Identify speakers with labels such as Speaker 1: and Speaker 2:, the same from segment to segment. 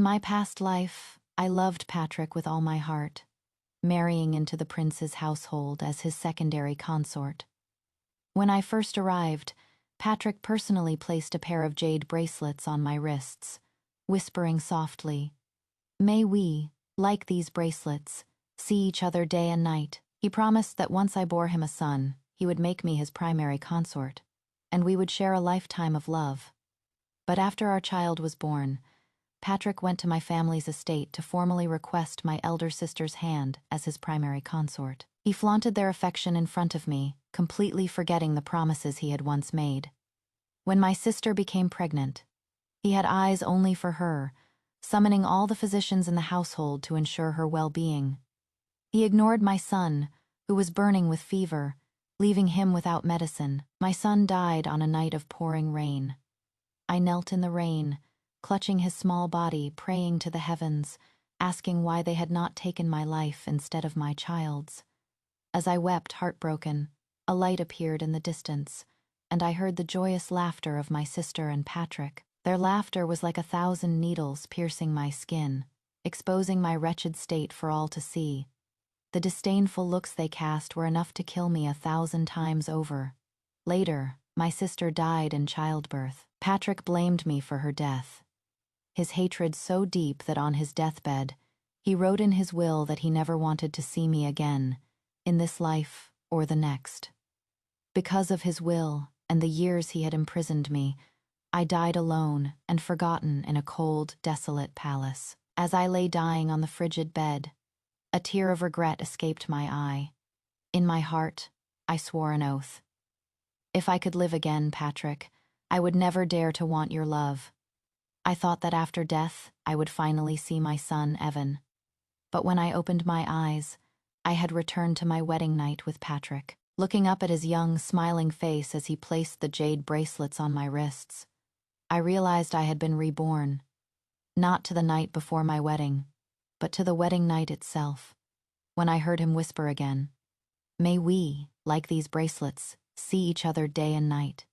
Speaker 1: my past life, I loved Patrick with all my heart, marrying into the prince's household as his secondary consort. When I first arrived, Patrick personally placed a pair of jade bracelets on my wrists, whispering softly, "May we, like these bracelets, see each other day and night." He promised that once I bore him a son, he would make me his primary consort, and we would share a lifetime of love. But after our child was born, Patrick went to my family's estate to formally request my elder sister's hand as his primary consort. He flaunted their affection in front of me, completely forgetting the promises he had once made. When my sister became pregnant, he had eyes only for her, summoning all the physicians in the household to ensure her well-being. He ignored my son, who was burning with fever, leaving him without medicine. My son died on a night of pouring rain. I knelt in the rain, clutching his small body, praying to the heavens, asking why they had not taken my life instead of my child's. As I wept, heartbroken, a light appeared in the distance, and I heard the joyous laughter of my sister and Patrick. Their laughter was like 1,000 needles piercing my skin, exposing my wretched state for all to see. The disdainful looks they cast were enough to kill me 1,000 times over. Later, my sister died in childbirth. Patrick blamed me for her death. His hatred so deep that on his deathbed, he wrote in his will that he never wanted to see me again, in this life or the next. Because of his will and the years he had imprisoned me, I died alone and forgotten in a cold, desolate palace. As I lay dying on the frigid bed, a tear of regret escaped my eye. In my heart, I swore an oath. If I could live again, Patrick, I would never dare to want your love. I thought that after death, I would finally see my son, Evan. But when I opened my eyes, I had returned to my wedding night with Patrick. Looking up at his young, smiling face as he placed the jade bracelets on my wrists, I realized I had been reborn, not to the night before my wedding, but to the wedding night itself, when I heard him whisper again, "May we, like these bracelets, see each other day and night."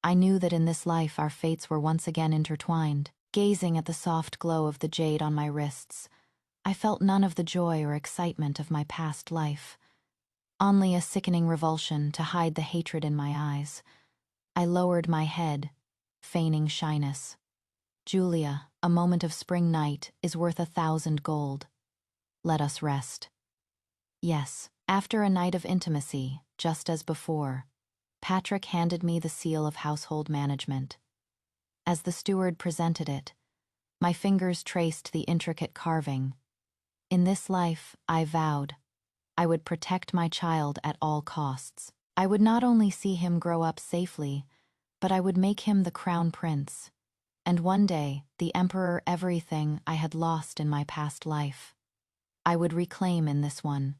Speaker 1: I knew that in this life our fates were once again intertwined. Gazing at the soft glow of the jade on my wrists, I felt none of the joy or excitement of my past life, only a sickening revulsion to hide the hatred in my eyes. I lowered my head, feigning shyness. "Julia, a moment of spring night is worth 1,000 gold. Let us rest." Yes, after a night of intimacy, just as before, Patrick handed me the seal of household management. As the steward presented it, my fingers traced the intricate carving. In this life, I vowed, I would protect my child at all costs. I would not only see him grow up safely, but I would make him the crown prince, and one day the emperor, everything I had lost in my past life. I would reclaim in this one.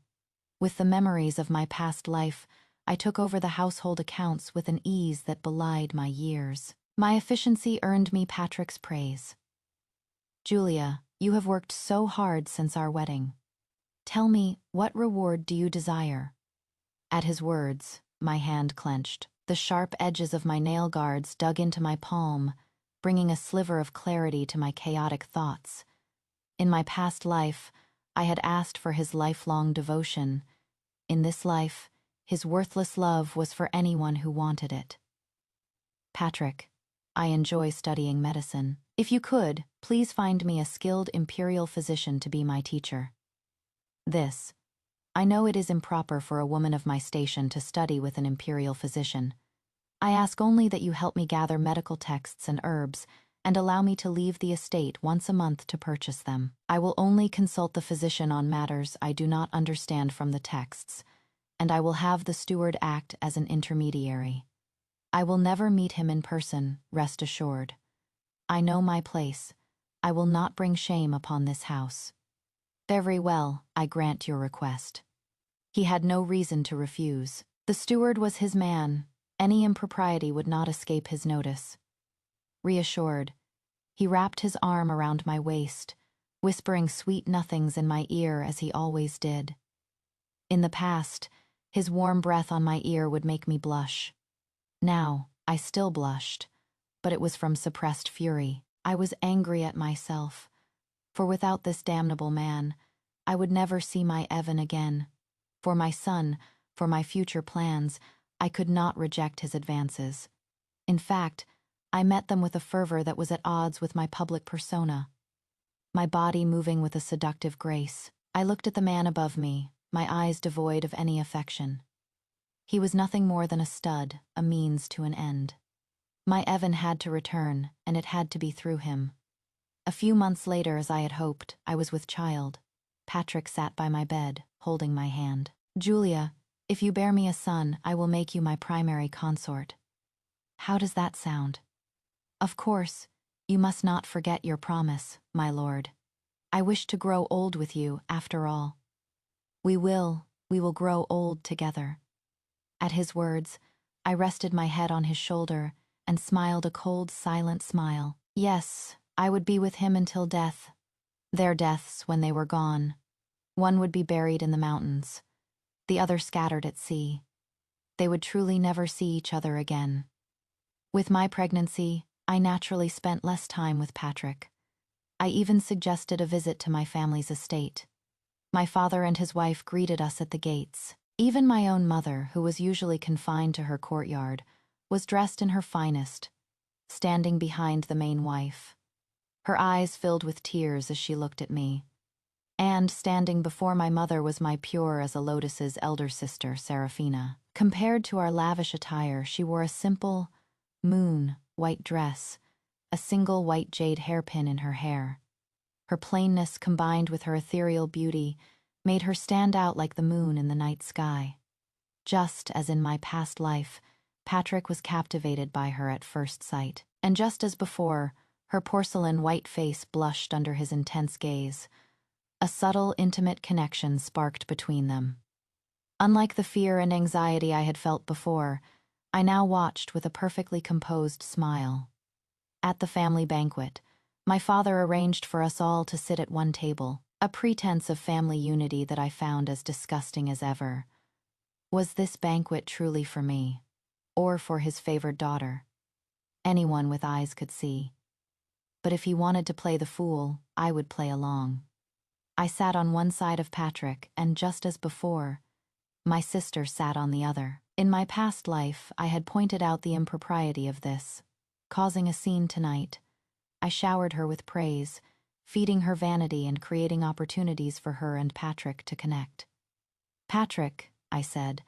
Speaker 1: With the memories of my past life, I took over the household accounts with an ease that belied my years. My efficiency earned me Patrick's praise. "Julia, you have worked so hard since our wedding. Tell me, what reward do you desire?" At his words, my hand clenched. The sharp edges of my nail guards dug into my palm, bringing a sliver of clarity to my chaotic thoughts. In my past life, I had asked for his lifelong devotion. In this life, his worthless love was for anyone who wanted it. "Patrick, I enjoy studying medicine. If you could, please find me a skilled imperial physician to be my teacher." I know it is improper for a woman of my station to study with an imperial physician. I ask only that you help me gather medical texts and herbs, and allow me to leave the estate once a month to purchase them. I will only consult the physician on matters I do not understand from the texts, and I will have the steward act as an intermediary. I will never meet him in person, rest assured. I know my place. I will not bring shame upon this house. "Very well, I grant your request." He had no reason to refuse. The steward was his man. Any impropriety would not escape his notice. Reassured, he wrapped his arm around my waist, whispering sweet nothings in my ear as he always did. In the past, his warm breath on my ear would make me blush. Now, I still blushed, but it was from suppressed fury. I was angry at myself, For without this damnable man, I would never see my Evan again. For my son, for my future plans, I could not reject his advances. In fact, I met them with a fervor that was at odds with my public persona, my body moving with a seductive grace. I looked at the man above me, my eyes devoid of any affection. He was nothing more than a stud, a means to an end. My Evan had to return, and it had to be through him. A few months later, as I had hoped, I was with child. Patrick sat by my bed, holding my hand. "Julia, if you bear me a son, I will make you my primary consort." How does that sound? Of course, you must not forget your promise, my lord. I wish to grow old with you, after all. We will grow old together. At his words, I rested my head on his shoulder and smiled a cold, silent smile. Yes, I would be with him until death. Their deaths when they were gone. One would be buried in the mountains, the other scattered at sea. They would truly never see each other again. With my pregnancy, I naturally spent less time with Patrick. I even suggested a visit to my family's estate. My father and his wife greeted us at the gates. Even my own mother, who was usually confined to her courtyard, was dressed in her finest, standing behind the main wife. Her eyes filled with tears as she looked at me. And standing before my mother was my pure as a lotus's elder sister, Seraphina. Compared to our lavish attire, she wore a simple, white dress, a single white jade hairpin in her hair. Her plainness combined with her ethereal beauty made her stand out like the moon in the night sky. Just as in my past life, Patrick was captivated by her at first sight. And just as before, her porcelain white face blushed under his intense gaze. A subtle, intimate connection sparked between them. Unlike the fear and anxiety I had felt before, I now watched with a perfectly composed smile. At the family banquet, my father arranged for us all to sit at one table, a pretense of family unity that I found as disgusting as ever. Was this banquet truly for me, or for his favored daughter? Anyone with eyes could see. But if he wanted to play the fool, I would play along. I sat on one side of Patrick, and just as before, my sister sat on the other. In my past life, I had pointed out the impropriety of this. Causing a scene tonight, I showered her with praise, feeding her vanity and creating opportunities for her and Patrick to connect. "Patrick," I said,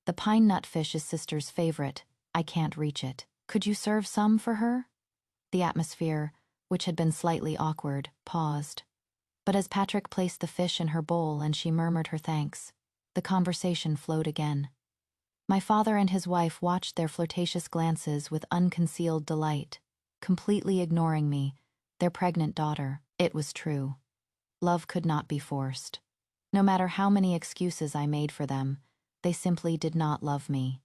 Speaker 1: "the pine nut fish is sister's favorite. I can't reach it. Could you serve some for her?" The atmosphere, which had been slightly awkward, paused. But as Patrick placed the fish in her bowl and she murmured her thanks, the conversation flowed again. My father and his wife watched their flirtatious glances with unconcealed delight, completely ignoring me, their pregnant daughter. It was true. Love could not be forced. No matter how many excuses I made for them, they simply did not love me.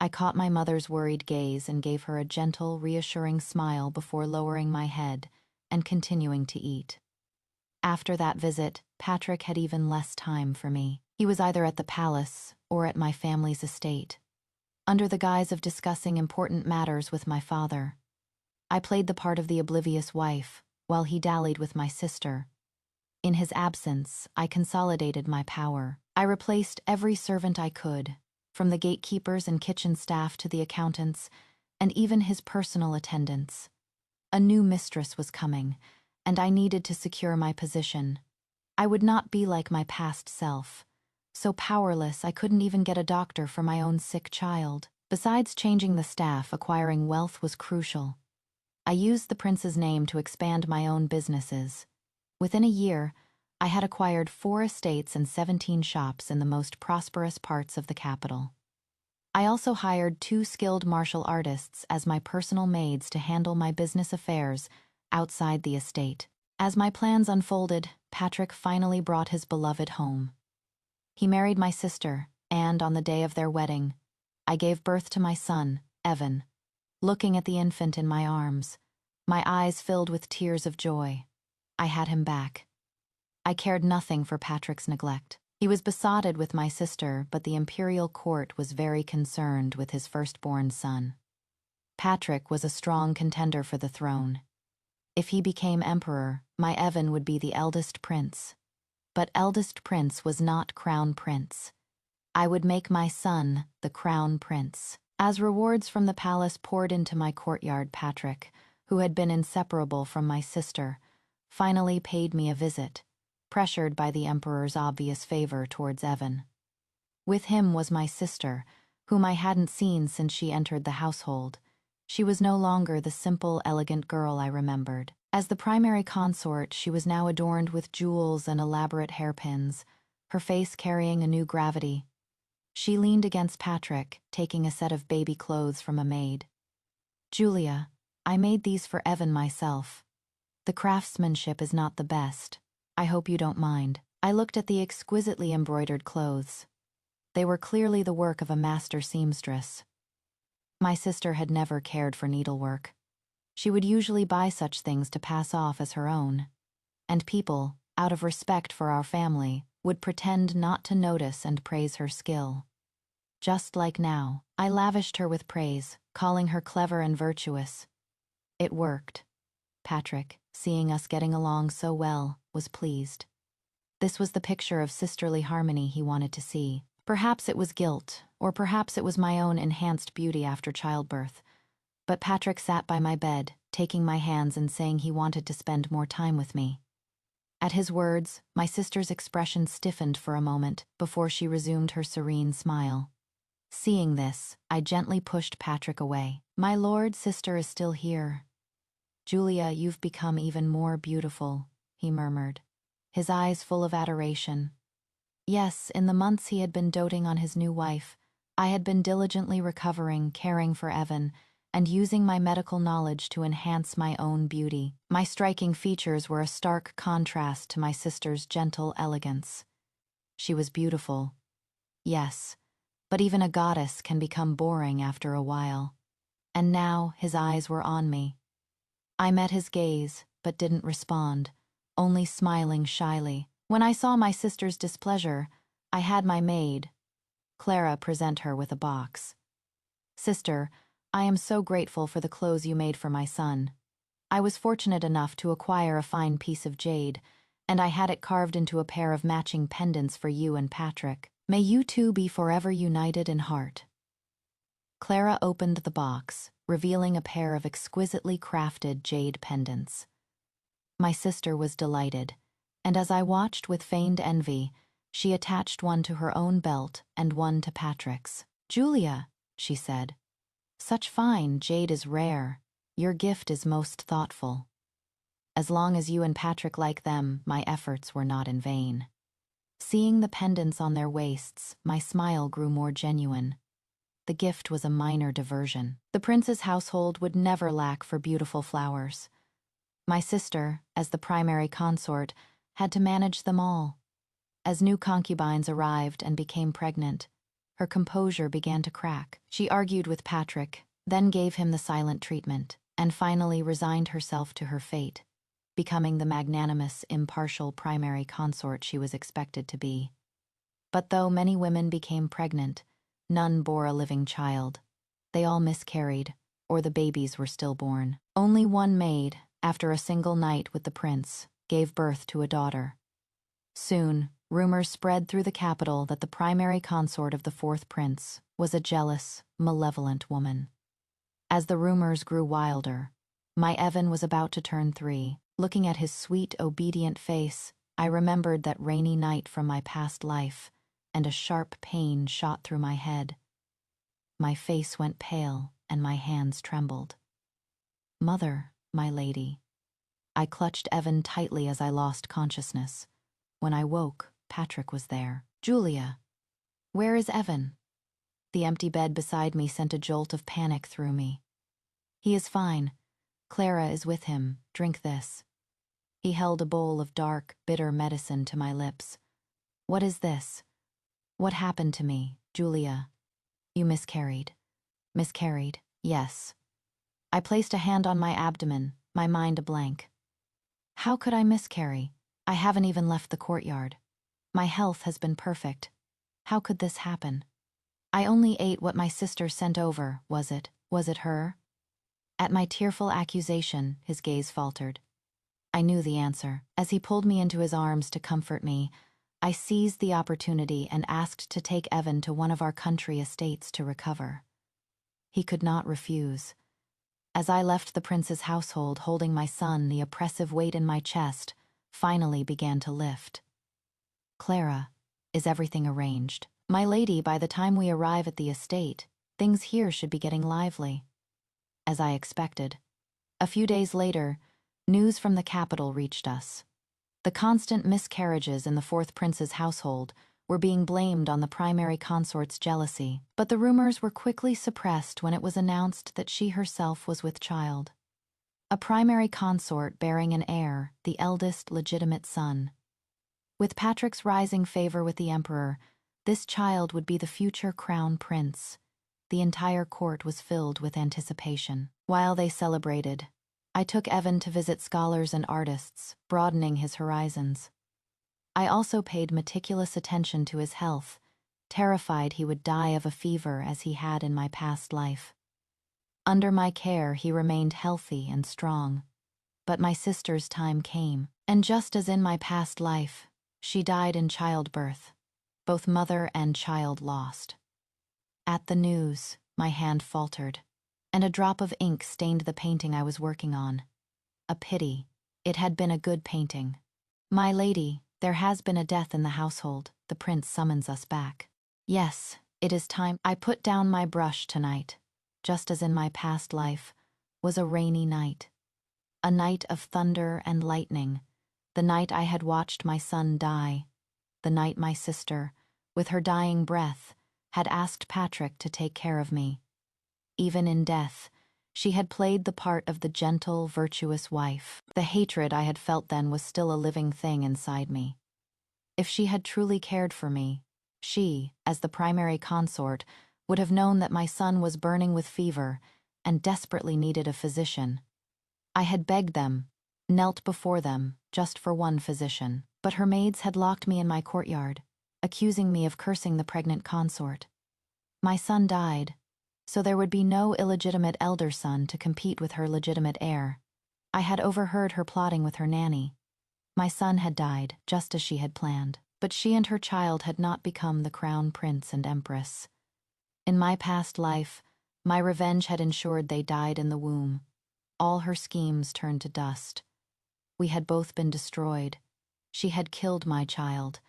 Speaker 1: I caught my mother's worried gaze and gave her a gentle, reassuring smile before lowering my head and continuing to eat. After that visit, Patrick had even less time for me. He was either at the palace or at my family's estate, under the guise of discussing important matters with my father. I played the part of the oblivious wife, while he dallied with my sister. In his absence, I consolidated my power. I replaced every servant I could, from the gatekeepers and kitchen staff to the accountants, and even his personal attendants. A new mistress was coming, and I needed to secure my position. I would not be like my past self, so powerless I couldn't even get a doctor for my own sick child. Besides changing the staff, acquiring wealth was crucial. I used the prince's name to expand my own businesses. Within a year, I had acquired 4 estates and 17 shops in the most prosperous parts of the capital. I also hired 2 skilled martial artists as my personal maids to handle my business affairs outside the estate. As my plans unfolded, Patrick finally brought his beloved home. He married my sister, and on the day of their wedding, I gave birth to my son, Evan. Looking at the infant in my arms, my eyes filled with tears of joy. I had him back. I cared nothing for Patrick's neglect. He was besotted with my sister, but the imperial court was very concerned with his firstborn son. Patrick was a strong contender for the throne. If he became emperor, my Evan would be the eldest prince. But eldest prince was not crown prince. I would make my son the crown prince. As rewards from the palace poured into my courtyard, Patrick, who had been inseparable from my sister, finally paid me a visit, pressured by the emperor's obvious favor towards Evan. With him was my sister, whom I hadn't seen since she entered the household. She was no longer the simple, elegant girl I remembered. As the primary consort, she was now adorned with jewels and elaborate hairpins, her face carrying a new gravity. She leaned against Patrick, taking a set of baby clothes from a maid. "Julia, I made these for Evan myself. The craftsmanship is not the best. I hope you don't mind." I looked at the exquisitely embroidered clothes. They were clearly the work of a master seamstress. My sister had never cared for needlework. She would usually buy such things to pass off as her own. And people, out of respect for our family, would pretend not to notice and praise her skill. Just like now, I lavished her with praise, calling her clever and virtuous. It worked. Patrick, seeing us getting along so well, was pleased. This was the picture of sisterly harmony he wanted to see. Perhaps it was guilt, or perhaps it was my own enhanced beauty after childbirth. But Patrick sat by my bed, taking my hands and saying he wanted to spend more time with me. At his words, my sister's expression stiffened for a moment before she resumed her serene smile. Seeing this, I gently pushed Patrick away. "My lord, sister is still here." "Julia, you've become even more beautiful," he murmured, his eyes full of adoration. Yes, in the months he had been doting on his new wife, I had been diligently recovering, caring for Evan, and using my medical knowledge to enhance my own beauty. My striking features were a stark contrast to my sister's gentle elegance. She was beautiful, yes, but even a goddess can become boring after a while. And now his eyes were on me. I met his gaze, but didn't respond, only smiling shyly. When I saw my sister's displeasure, I had my maid, Clara, present her with a box. "Sister, I am so grateful for the clothes you made for my son. I was fortunate enough to acquire a fine piece of jade, and I had it carved into a pair of matching pendants for you and Patrick. May you two be forever united in heart." Clara opened the box, revealing a pair of exquisitely crafted jade pendants. My sister was delighted, and as I watched with feigned envy, she attached one to her own belt and one to Patrick's. "Julia," she said, "such fine jade is rare. Your gift is most thoughtful. As long as you and Patrick like them, my efforts were not in vain." Seeing the pendants on their waists, my smile grew more genuine. The gift was a minor diversion. The prince's household would never lack for beautiful flowers. My sister, as the primary consort, had to manage them all. As new concubines arrived and became pregnant, her composure began to crack. She argued with Patrick, then gave him the silent treatment, and finally resigned herself to her fate, becoming the magnanimous, impartial primary consort she was expected to be. But though many women became pregnant, none bore a living child. They all miscarried, or the babies were stillborn. Only one maid, after a single night with the prince, gave birth to a daughter. Soon, rumors spread through the capital that the primary consort of the fourth prince was a jealous, malevolent woman. As the rumors grew wilder, my Evan was about to turn 3. Looking at his sweet, obedient face, I remembered that rainy night from my past life, and a sharp pain shot through my head. My face went pale, and my hands trembled. "Mother, my lady." I clutched Evan tightly as I lost consciousness. When I woke, Patrick was there. "Julia, where is Evan?" The empty bed beside me sent a jolt of panic through me. "He is fine. Clara is with him. Drink this." He held a bowl of dark, bitter medicine to my lips. "What is this? What happened to me, Julia?" "You miscarried." "Miscarried, yes." I placed a hand on my abdomen, my mind a blank. "How could I miscarry? I haven't even left the courtyard. My health has been perfect. How could this happen? I only ate what my sister sent over, was it her?" At my tearful accusation, his gaze faltered. I knew the answer. As he pulled me into his arms to comfort me, I seized the opportunity and asked to take Evan to one of our country estates to recover. He could not refuse. As I left the prince's household holding my son, the oppressive weight in my chest finally began to lift. Clara, is everything arranged? My lady, by the time we arrive at the estate, things here should be getting lively. As I expected. A few days later, news from the capital reached us. The constant miscarriages in the fourth prince's household were being blamed on the primary consort's jealousy, but the rumors were quickly suppressed when it was announced that she herself was with child. A primary consort bearing an heir, the eldest legitimate son. With Patrick's rising favor with the emperor, this child would be the future crown prince. The entire court was filled with anticipation. While they celebrated, I took Evan to visit scholars and artists, broadening his horizons. I also paid meticulous attention to his health, terrified he would die of a fever as he had in my past life. Under my care, he remained healthy and strong. But my sister's time came, and just as in my past life, she died in childbirth, both mother and child lost. At the news, my hand faltered, and a drop of ink stained the painting I was working on. A pity. It had been a good painting. My lady, there has been a death in the household. The prince summons us back. Yes, it is time. I put down my brush tonight, just as in my past life, was a rainy night. A night of thunder and lightning, the night I had watched my son die, the night my sister, with her dying breath, had asked Patrick to take care of me. Even in death, she had played the part of the gentle, virtuous wife. The hatred I had felt then was still a living thing inside me. If she had truly cared for me, she, as the primary consort, would have known that my son was burning with fever and desperately needed a physician. I had begged them, knelt before them, just for one physician, but her maids had locked me in my courtyard, accusing me of cursing the pregnant consort. My son died, so there would be no illegitimate elder son to compete with her legitimate heir. I had overheard her plotting with her nanny. My son had died, just as she had planned, but she and her child had not become the crown prince and empress. In my past life, my revenge had ensured they died in the womb. All her schemes turned to dust. We had both been destroyed. She had killed my child,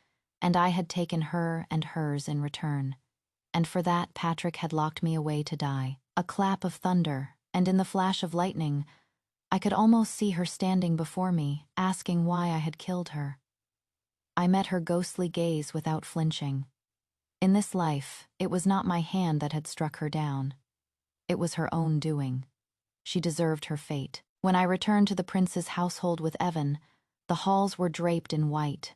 Speaker 1: and I had taken her and hers in return. And for that, Patrick had locked me away to die. A clap of thunder, and in the flash of lightning, I could almost see her standing before me, asking why I had killed her. I met her ghostly gaze without flinching. In this life, it was not my hand that had struck her down. It was her own doing. She deserved her fate. When I returned to the prince's household with Evan, the halls were draped in white.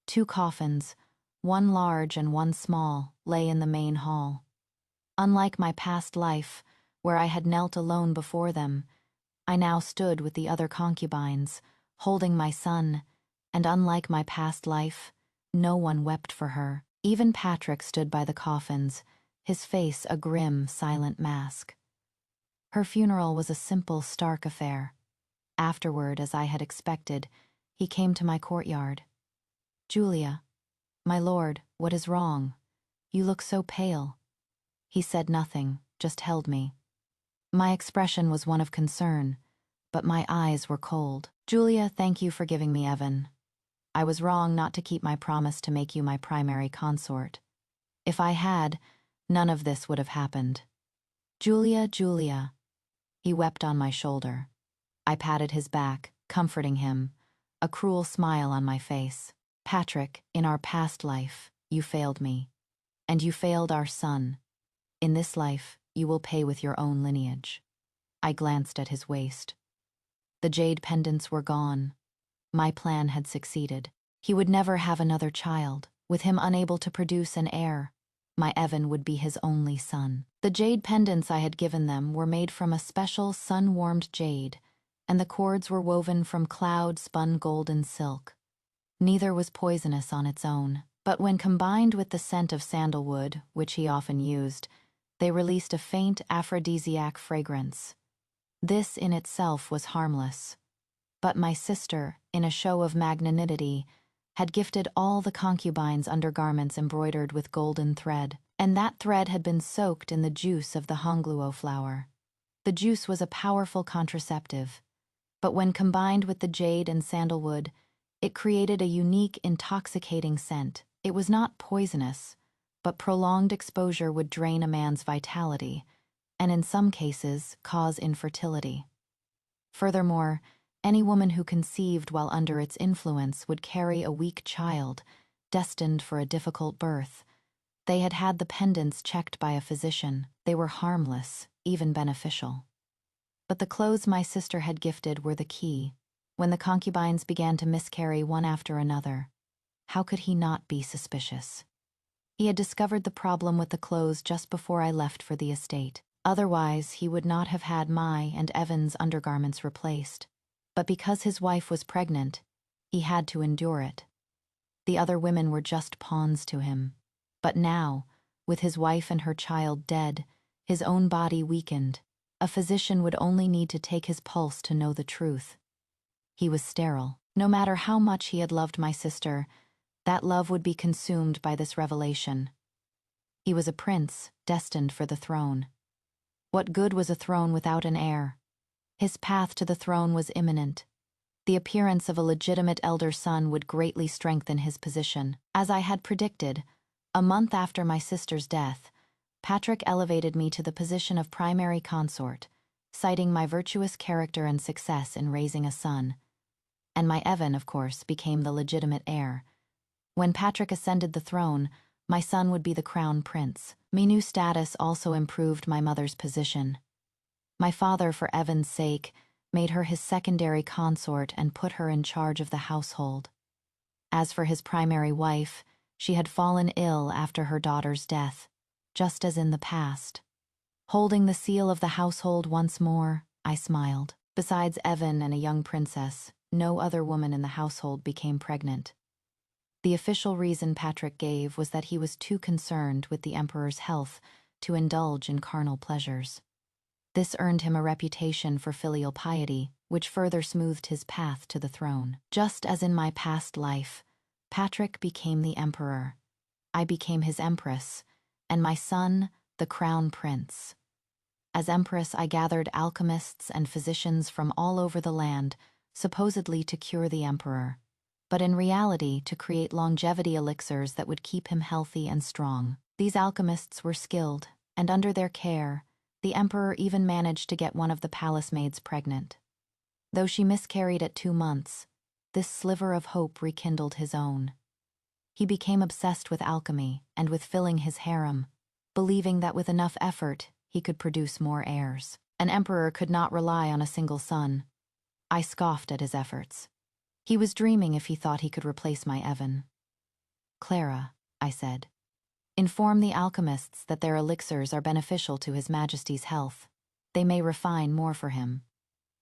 Speaker 1: 2 coffins, one large and one small, lay in the main hall. Unlike my past life, where I had knelt alone before them, I now stood with the other concubines, holding my son, and unlike my past life, no one wept for her. Even Patrick stood by the coffins, his face a grim, silent mask. Her funeral was a simple, stark affair. Afterward, as I had expected, he came to my courtyard. "Julia, my lord, what is wrong? You look so pale." He said nothing, just held me. My expression was one of concern, but my eyes were cold. "Julia, thank you for giving me Evan. I was wrong not to keep my promise to make you my primary consort. If I had, none of this would have happened. Julia, Julia." He wept on my shoulder. I patted his back, comforting him, a cruel smile on my face. "Patrick, in our past life, you failed me, and you failed our son. In this life, you will pay with your own lineage." I glanced at his waist. The jade pendants were gone. My plan had succeeded. He would never have another child. With him unable to produce an heir, my Evan would be his only son. The jade pendants I had given them were made from a special sun-warmed jade, and the cords were woven from cloud-spun golden silk. Neither was poisonous on its own, but when combined with the scent of sandalwood, which he often used, they released a faint aphrodisiac fragrance. This in itself was harmless. But my sister, in a show of magnanimity, had gifted all the concubines undergarments embroidered with golden thread, and that thread had been soaked in the juice of the hongluo flower. The juice was a powerful contraceptive, but when combined with the jade and sandalwood, it created a unique, intoxicating scent. It was not poisonous, but prolonged exposure would drain a man's vitality, and in some cases, cause infertility. Furthermore, any woman who conceived while under its influence would carry a weak child, destined for a difficult birth. They had had the pendants checked by a physician. They were harmless, even beneficial. But the clothes my sister had gifted were the key. When the concubines began to miscarry one after another, how could he not be suspicious? He had discovered the problem with the clothes just before I left for the estate. Otherwise, he would not have had my and Evan's undergarments replaced. But because his wife was pregnant, he had to endure it. The other women were just pawns to him. But now, with his wife and her child dead, his own body weakened, a physician would only need to take his pulse to know the truth. He was sterile. No matter how much he had loved my sister, that love would be consumed by this revelation. He was a prince, destined for the throne. What good was a throne without an heir? His path to the throne was imminent. The appearance of a legitimate elder son would greatly strengthen his position. As I had predicted, a month after my sister's death, Patrick elevated me to the position of primary consort, citing my virtuous character and success in raising a son. And my Evan, of course, became the legitimate heir. When Patrick ascended the throne, my son would be the crown prince. My new status also improved my mother's position. My father, for Evan's sake, made her his secondary consort and put her in charge of the household. As for his primary wife, she had fallen ill after her daughter's death, just as in the past. Holding the seal of the household once more, I smiled. Besides Evan and a young princess, no other woman in the household became pregnant. The official reason Patrick gave was that he was too concerned with the emperor's health to indulge in carnal pleasures. This earned him a reputation for filial piety, which further smoothed his path to the throne. Just as in my past life, Patrick became the emperor. I became his empress, and my son, the crown prince. As empress, I gathered alchemists and physicians from all over the land, supposedly to cure the emperor, but in reality to create longevity elixirs that would keep him healthy and strong. These alchemists were skilled, and under their care, the emperor even managed to get one of the palace maids pregnant. Though she miscarried at 2 months, this sliver of hope rekindled his own. He became obsessed with alchemy and with filling his harem, believing that with enough effort he could produce more heirs. An emperor could not rely on a single son. I scoffed at his efforts. He was dreaming if he thought he could replace my Evan. "Clara," I said, "inform the alchemists that their elixirs are beneficial to His Majesty's health. They may refine more for him."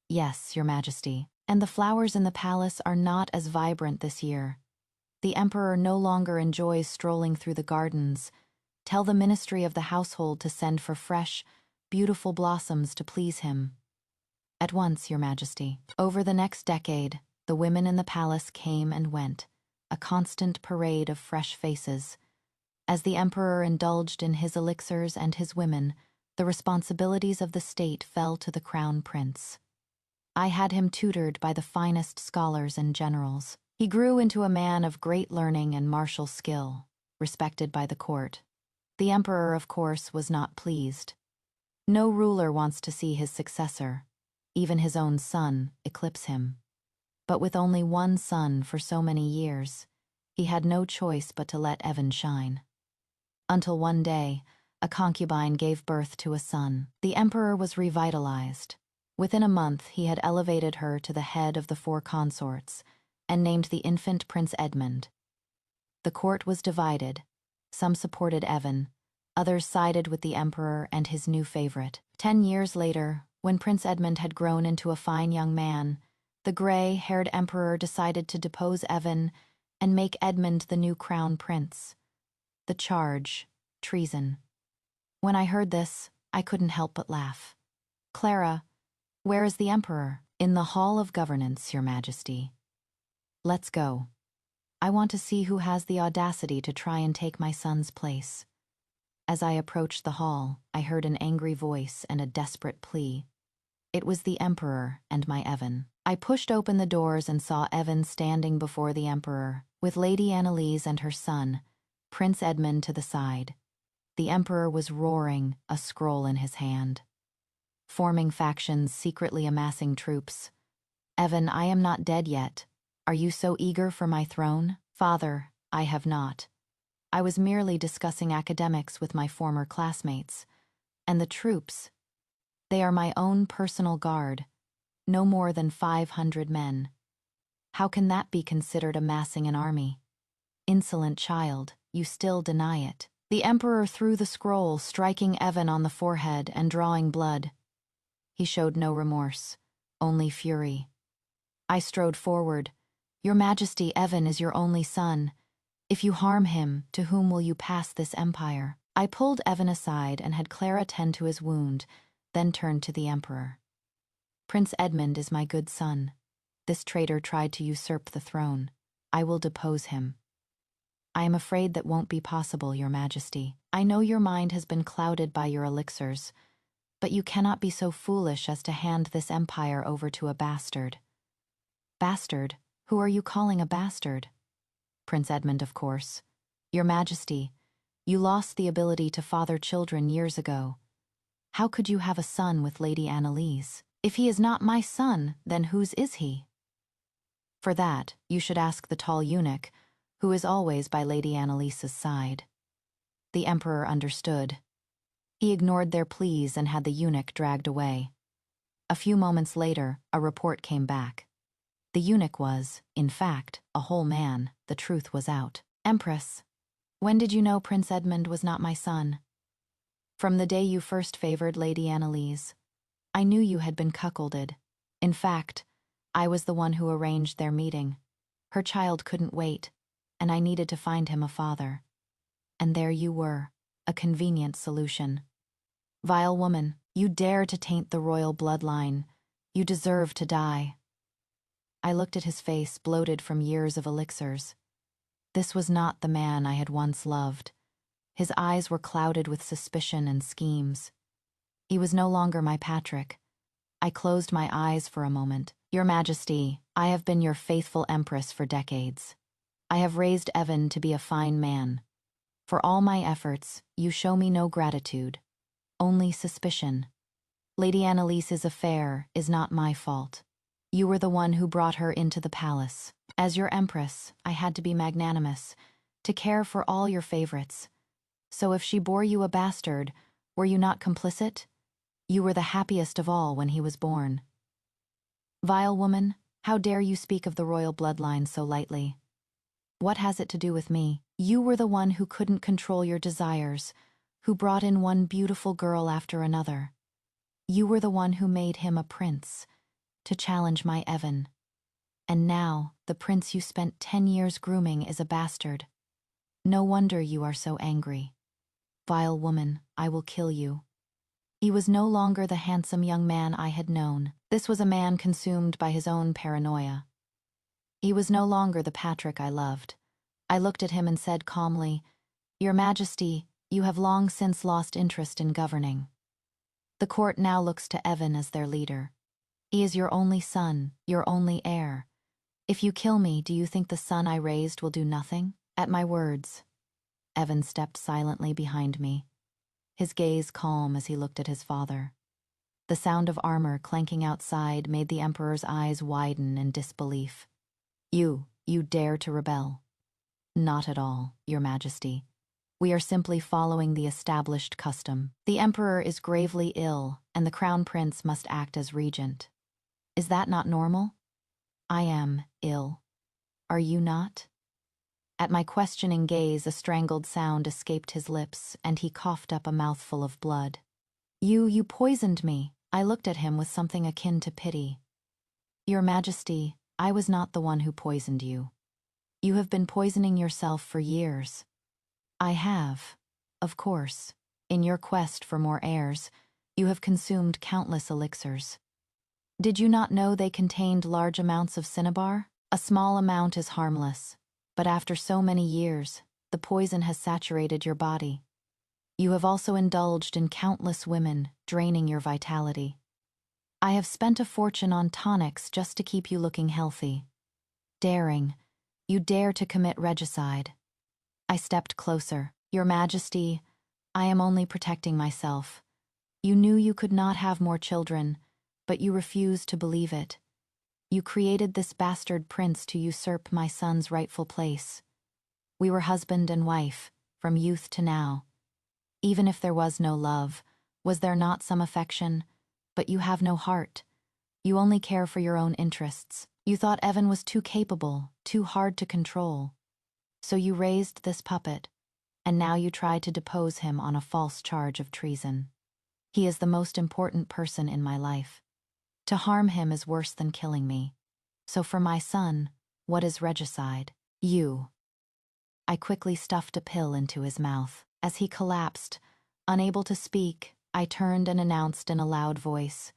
Speaker 1: "Yes, Your Majesty. And the flowers in the palace are not as vibrant this year. The Emperor no longer enjoys strolling through the gardens. Tell the Ministry of the Household to send for fresh, beautiful blossoms to please him." "At once, Your Majesty." Over the next decade, the women in the palace came and went, a constant parade of fresh faces. As the emperor indulged in his elixirs and his women, the responsibilities of the state fell to the crown prince. I had him tutored by the finest scholars and generals. He grew into a man of great learning and martial skill, respected by the court. The emperor, of course, was not pleased. No ruler wants to see his successor, even his own son, eclipse him. But with only one son for so many years, he had no choice but to let Evan shine. Until one day, a concubine gave birth to a son. The emperor was revitalized. Within a month, he had elevated her to the head of the 4 consorts and named the infant Prince Edmund. The court was divided. Some supported Evan, others sided with the emperor and his new favorite. 10 years later, when Prince Edmund had grown into a fine young man, the gray-haired emperor decided to depose Evan and make Edmund the new crown prince. The charge: treason. When I heard this, I couldn't help but laugh. "Clara, Where is the emperor? In the Hall of Governance, Your Majesty. Let's go. I want to see who has the audacity to try and take my son's place. As I approached the hall, I heard an angry voice and a desperate plea. It was the emperor and my Evan. I pushed open the doors and saw Evan standing before the emperor, with Lady Annalise and her son, Prince Edmund, to the side. The emperor was roaring, a scroll in his hand. Forming factions, secretly amassing troops. Evan, I am not dead yet. Are you so eager for my throne? Father, I have not. I was merely discussing academics with my former classmates. And the troops, they are my own personal guard, no more than 500 men. How can that be considered amassing an army? Insolent child, you still deny it. The emperor threw the scroll, striking Evan on the forehead and drawing blood. He showed no remorse, only fury. I strode forward. Your Majesty, Evan is your only son. If you harm him, to whom will you pass this empire? I pulled Evan aside and had Clara tend to his wound, then turned to the emperor. Prince Edmund is my good son. This traitor tried to usurp the throne. I will depose him. I am afraid that won't be possible, Your Majesty. I know your mind has been clouded by your elixirs, but you cannot be so foolish as to hand this empire over to a bastard. Bastard? Who are you calling a bastard? Prince Edmund, of course. Your Majesty, you lost the ability to father children years ago. How could you have a son with Lady Annalise? If he is not my son, then whose is he? For that, you should ask the tall eunuch, who is always by Lady Annalise's side. The emperor understood. He ignored their pleas and had the eunuch dragged away. A few moments later, a report came back. The eunuch was, in fact, a whole man. The truth was out. Empress, when did you know Prince Edmund was not my son? From the day you first favored Lady Annalise. I knew you had been cuckolded. In fact, I was the one who arranged their meeting. Her child couldn't wait, and I needed to find him a father. And there you were, a convenient solution. Vile woman, you dare to taint the royal bloodline. You deserve to die. I looked at his face, bloated from years of elixirs. This was not the man I had once loved. His eyes were clouded with suspicion and schemes. He was no longer my Patrick. I closed my eyes for a moment. Your Majesty, I have been your faithful empress for decades. I have raised Evan to be a fine man. For all my efforts, you show me no gratitude, only suspicion. Lady Annalise's affair is not my fault. You were the one who brought her into the palace. As your empress, I had to be magnanimous, to care for all your favorites. So if she bore you a bastard, were you not complicit? You were the happiest of all when he was born. Vile woman, how dare you speak of the royal bloodline so lightly? What has it to do with me? You were the one who couldn't control your desires, who brought in one beautiful girl after another. You were the one who made him a prince, to challenge my Evan. And now, the prince you spent 10 years grooming is a bastard. No wonder you are so angry. Vile woman, I will kill you. He was no longer the handsome young man I had known. This was a man consumed by his own paranoia. He was no longer the Patrick I loved. I looked at him and said calmly, Your Majesty, you have long since lost interest in governing. The court now looks to Evan as their leader. He is your only son, your only heir. If you kill me, do you think the son I raised will do nothing? At my words, Evan stepped silently behind me, his gaze calm as he looked at his father. The sound of armor clanking outside made the Emperor's eyes widen in disbelief. You dare to rebel? Not at all, Your Majesty. We are simply following the established custom. The Emperor is gravely ill, and the Crown Prince must act as regent. Is that not normal? I am ill. Are you not? At my questioning gaze, a strangled sound escaped his lips, and he coughed up a mouthful of blood. You poisoned me. I looked at him with something akin to pity. Your Majesty, I was not the one who poisoned you. You have been poisoning yourself for years. I have, of course. In your quest for more heirs, you have consumed countless elixirs. Did you not know they contained large amounts of cinnabar? A small amount is harmless, but after so many years, the poison has saturated your body. You have also indulged in countless women, draining your vitality. I have spent a fortune on tonics just to keep you looking healthy. Daring, you dare to commit regicide. I stepped closer. Your Majesty, I am only protecting myself. You knew you could not have more children, but you refused to believe it. You created this bastard prince to usurp my son's rightful place. We were husband and wife, from youth to now. Even if there was no love, was there not some affection? But you have no heart. You only care for your own interests. You thought Evan was too capable, too hard to control. So you raised this puppet, and now you try to depose him on a false charge of treason. He is the most important person in my life. To harm him is worse than killing me. So for my son, what is regicide? You. I quickly stuffed a pill into his mouth. As he collapsed, unable to speak, I turned and announced in a loud voice,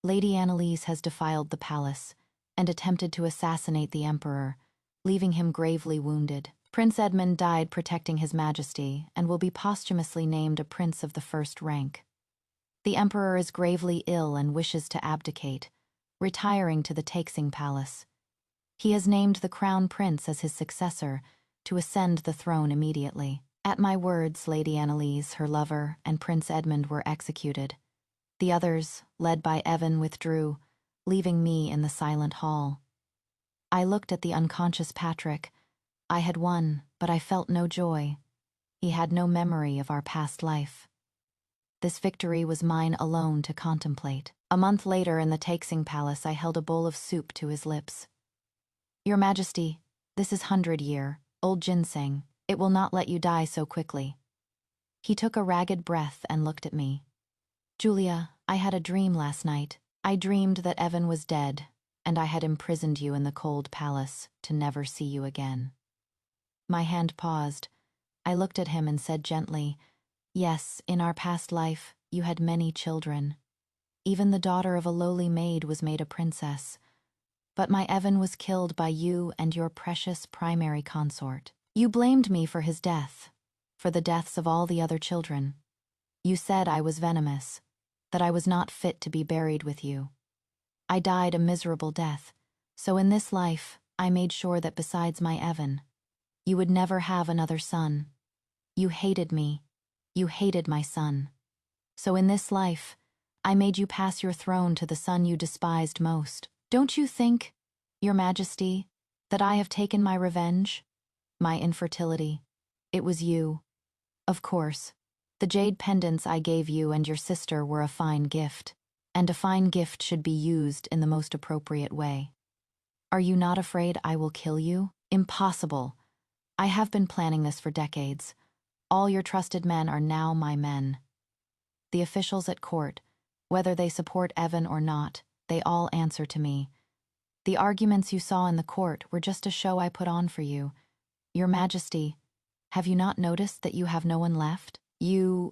Speaker 1: Lady Annalise has defiled the palace and attempted to assassinate the Emperor, leaving him gravely wounded. Prince Edmund died protecting His Majesty and will be posthumously named a prince of the first rank. The Emperor is gravely ill and wishes to abdicate, retiring to the Taixing Palace. He has named the Crown Prince as his successor to ascend the throne immediately. At my words, Lady Annalise, her lover, and Prince Edmund were executed. The others, led by Evan, withdrew, leaving me in the silent hall. I looked at the unconscious Patrick. I had won, but I felt no joy. He had no memory of our past life. This victory was mine alone to contemplate. A month later, in the Taixing Palace, I held a bowl of soup to his lips. Your Majesty, this is 100-year, old ginseng. It will not let you die so quickly. He took a ragged breath and looked at me. Julia, I had a dream last night. I dreamed that Evan was dead, and I had imprisoned you in the cold palace to never see you again. My hand paused. I looked at him and said gently, yes, in our past life, you had many children. Even the daughter of a lowly maid was made a princess. But my Evan was killed by you and your precious primary consort. You blamed me for his death, for the deaths of all the other children. You said I was venomous, that I was not fit to be buried with you. I died a miserable death, so in this life, I made sure that besides my Evan, you would never have another son. You hated me. You hated my son. So in this life, I made you pass your throne to the son you despised most. Don't you think, Your Majesty, that I have taken my revenge? My infertility. It was you. Of course, the jade pendants I gave you and your sister were a fine gift, and a fine gift should be used in the most appropriate way. Are you not afraid I will kill you? Impossible. I have been planning this for decades. All your trusted men are now my men. The officials at court, whether they support Evan or not, they all answer to me. The arguments you saw in the court were just a show I put on for you. Your Majesty, have you not noticed that you have no one left? He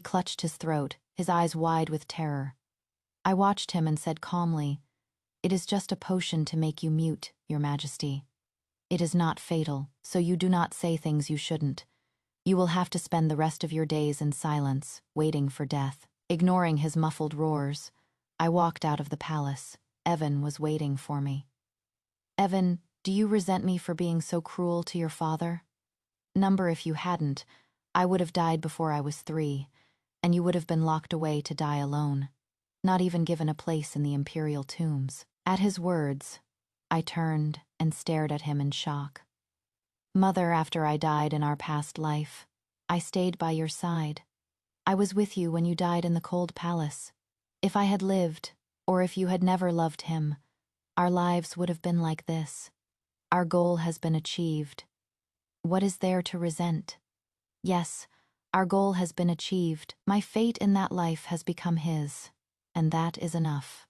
Speaker 1: clutched his throat, his eyes wide with terror. I watched him and said calmly, it is just a potion to make you mute, Your Majesty. It is not fatal, so you do not say things you shouldn't. You will have to spend the rest of your days in silence, waiting for death. Ignoring his muffled roars, I walked out of the palace. Evan was waiting for me. Evan, do you resent me for being so cruel to your father? Number, if you hadn't, I would have died before I was 3, and you would have been locked away to die alone, not even given a place in the imperial tombs. At his words, I turned and stared at him in shock. Mother, after I died in our past life, I stayed by your side. I was with you when you died in the cold palace. If I had lived, or if you had never loved him, our lives would have been like this. Our goal has been achieved. What is there to resent? Yes, our goal has been achieved. My fate in that life has become his, and that is enough.